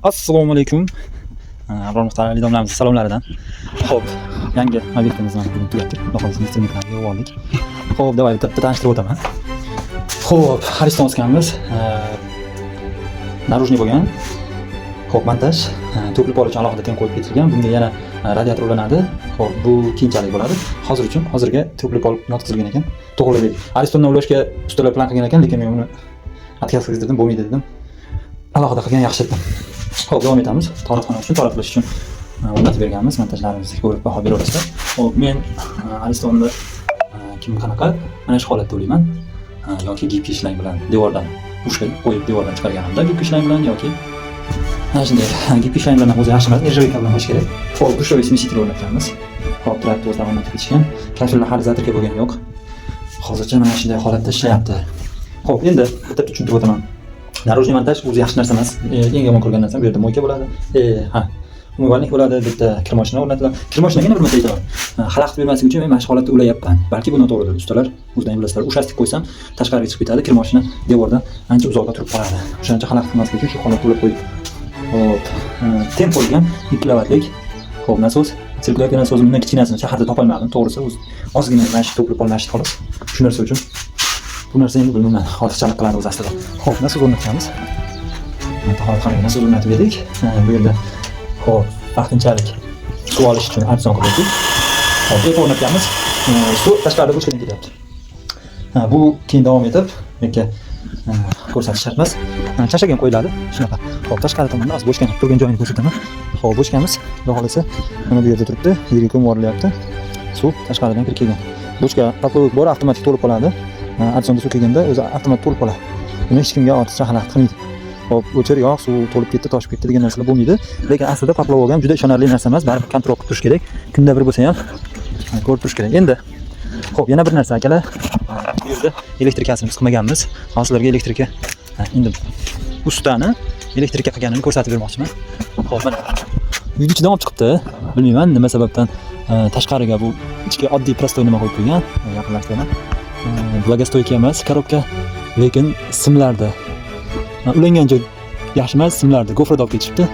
Assalomu alaykum. Abror muhtarali domlarimiz salomlaridan. Xo'p, yangi obyektimizni bugun tugatdik. Xo'p, instrumentlarga oldik. Xo'p, davay bitta tanishtirib o'taman. Xo'p, Xaristonskanimiz narujniy bo'lgan. Xo'p, montaj to'plib olish uchun alohida ten qo'yib ketilgan. Bunga yana radiator ulanadi. Xo'p, bu keyinchalik bo'ladi. Hozirga to'plib olib yotqizilgan ekan. To'g'rilaydi. Aristondan ulashga ustalar plan qilgan ekan, lekin men uni atkaz qildirdim, bo'lmaydi dedim. Alohida qilgan yaxshi dedim. Xo'p, davom etamiz. To'g'riqona uchun, to'g'riqlash uchun o'rnatib berganmiz. Montajlarimizni ko'rib baho beraverasizlar. Xo'p, men Aristonni kim qanaqa mana shu holatda o'ylayman. Yoki gipki ishlang bilan devordan ushlab qo'yib devordan chiqarganimda gipki ishlang bilan yoki mana shunday gipki ishlang bilan o'zi yaxshi emas, nержавейка bilan qo'yish kerak. Xo'p, brushovый смеситель o'rnatganmiz. Xo'p, traktordan o'rnatib ketishgan. Kafillar hali zatirga bo'lgani yo'q. Hozircha mana shunday holatda ishlayapti. Xo'p, endi bitta tushuntirib o'taman. Narujniy montaj o'zi yaxshi narsa emas. Eng yomon ko'rgan narsam bu yerda moyka bo'ladi. Umumiylik bo'ladi, bitta kir mashina o'rnatiladi. Kir mashinaga bir marta aytaman. Xalaqit bermaslik uchun men mana shu holatda ulayapman. Balki bu noto'g'ridir. Ustalar o'zlari bilasizlar. Ushastik qo'ysam tashqariga chiqib ketadi. Kir mashina devordan ancha uzoqda turib qoladi. O'shancha xalaqit qilmaslik uchun shu holatda ulab qo'ydik. Hop, temp bo'lgan 2 kilovatlik. Xo'p, nasos, sirkulyator nasosimdan kichkinasini shaharda topolmadim. To'g'risi o'zi ozgina mashina to'plab olmashdi xolos. Shu narsa uchun bu narsa endi bilmayman, xotirjalik qiladi o'zi aslida. Xo'p, nasos o'rnatamiz. Mana qarang, nasos o'rnatib edik. Bu yerda xo'p, vaqtinchalik suv olish uchun artson qildik. Xo'p, deb o'rnatamiz. Suv tashqarida bo'shlikdan kelyapti. Bu keyin davom etib, yoki ko'rsatish shart emas. Chashagan qo'yiladi, shunaqa. Xo'p, tashqari tomonda az bo'shgan turgan joyini ko'rsataman. Xo'p, bo'shkamiz, xudo xolasa, mana bu yerda turibdi, yerga ko'mib yuborilyapti. Suv tashqaridan kirib kelgan. Bo'shka poplov bor, avtomatik to'lib qoladi. Arsonda suv kelganda o'zi avtomat to'lib qoladi. Buni hech kimga ortiqcha xalaqit qilmaydi. Hop, o'chir yo'q, suv to'lib ketdi, toshib ketdi degan narsalar bo'lmaydi. Lekin aslida poplov ham juda ishonarli narsa emas, baribir kontrol qilib turish kerak. Kunda bir bo'lsa ham ko'rib turish kerak. Endi xo'p, yana bir narsa akalar. Bu yerda elektrikasini biz qilmaganmiz. Hozirlarga elektrika endi ustani elektrika qilganini ko'rsatib bermoqchiman. Xo'p, mana uyni ichidan olib chiqibdi. Bilmayman nima sababdan tashqariga bu ichga oddiy prostoy nima qo'yib qo'ygan. Yaqinlashtiraman. Благостоyka emas, korobka, lekin simlarda. Ulangan joy yaxshi emas, simlarda gofrada olib ketishibdi.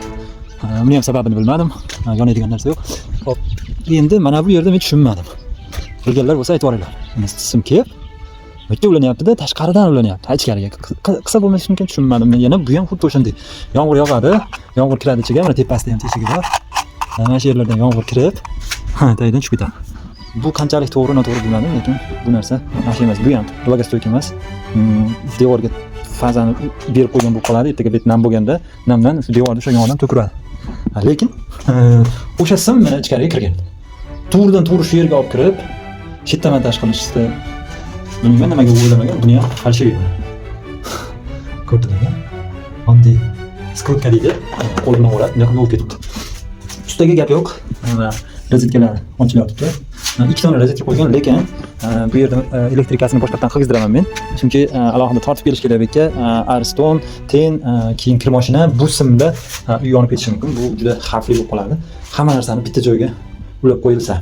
Buni ham sababini bilmadim. Yonadigan narsa yo'q. Hop, endi mana bu yerda men tushunmadim. Bilganlar bo'lsa aytib yuboringlar. Sim kelib, bitta ulanyapti-da, tashqaridan ulanyapti, ichkariga. Qilsa bo'lmasin mumkin tushunmadim. Men yana bu ham xuddi o'shanday. Yomg'ir yog'adi, yomg'ir kiradi ichiga, mana tepasida ham teshigi bor. Mana shu yerlardan yomg'ir kirib, tagidan tushib ketadi. Bu qanchalik to'g'ri, noto'g'ri bilmadim, lekin bu narsa yaxshi emas. Bu ham благостоyka emas. Devorga fazani berib qo'ygan bo'lib qoladi. Ertaga bet nam bo'lganda, namdan devorda o'sha yondan to'kiradi. Lekin o'sha sim mana ichkariga kirgan. To'g'ridan to'g'ri shu yerga olib kirib, chetdan montaj qilishdi. Bilmayman nimaga o'ylamagan, buni ham falshiy. Ko'rdingmi? Oddiy skrutka deydi. Qo'l bilan o'rab, bunday qilib olib ketibdi. Ustiga gap yo'q. Rozetkalar ochilyapti. 2 ta rozetka qo'ygan, lekin bu yerda elektrikasini boshqatdan qilgizdiraman men. Chunki alohida tortib kelish kerak ekan. Ariston, ten, keyin kir mashina bu simda uy yonib ketishi mumkin. Bu juda xavfli bo'lib qoladi. Hamma narsani bitta joyga ulab qo'yilsa.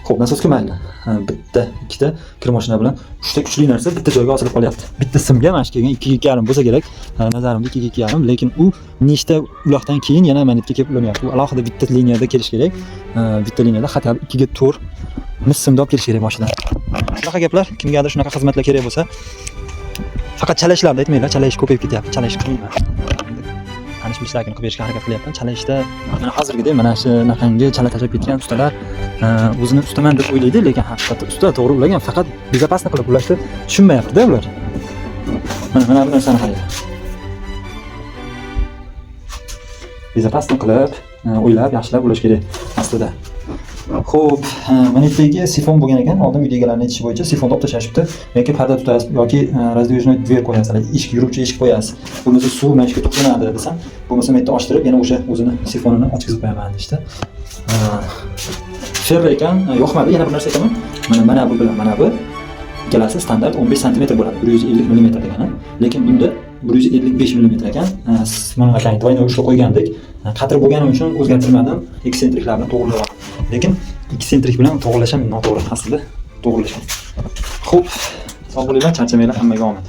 Xo'p, nasos mayli. Bitta, ikkita kir mashina bilan 3 ta kuchli narsa bitta joyga osilib qolyapti. Bitta simga mana shu kelgan 2.5 bo'lsa kerak. Nazarimda 2.5, lekin u nechta uloqdan keyin yana manetga kelib ulanyapti. U alohida bitta liniyada kelish kerak. Bitta liniyada xatar 2 ga 4 simda olib kelish kerak mashina. Shunaqa gaplar, kimgadir shunaqa xizmatlar kerak bo'lsa, faqat chalashlarni aytmanglar, chalash ko'payib ketyapti. Chalash qilmayman. Tanishlarni qilib berishga harakat qilyapman. Chalashda mana hozirgidek mana shu naqangi chala tashlab ketgan ustalar o'zini ustaman deb o'ylaydi, lekin haqiqatda usta to'g'ri ulagan, faqat bezopasni qilib ulashni tushunmayapti-da ular. Mana bu narsani qarang. Bezopasni qilib, o'ylab, yaxshilab ulash kerak aslida. Xo'p, mana yerda sifon bo'lgan ekan. Oldin videolarni aytish bo'yicha sifonni olib tashlashibdi. Yoki parda tutasiz yoki razdvижной dver qo'yasiz, eshik yuruvchi eshik qo'yasiz. Bo'lmasa suv mana shuga to'planadi desam, bo'lmasa men yerda ochtirib, yana o'sha o'zini sifonini ochib qo'yaman işte. Ferro ekan, yoqmadi. Yana bir narsa aytaman. Mana bu bilan mana bu ikkalasi standart 15 sm bo'ladi. 150 mm degani. Lekin bunda 155 mm ekan. Mana qanday doyni ushlab qo'ygandik. Qatr bo'lgani uchun o'zgartirmadim. Eksentriklarni to'g'rilayapman. Lekin eksentrik bilan to'g'rilashim noto'g'ri aslida. To'g'rilashim. Xo'p, sog' bo'linglar, charchamanglar, hammaga omad.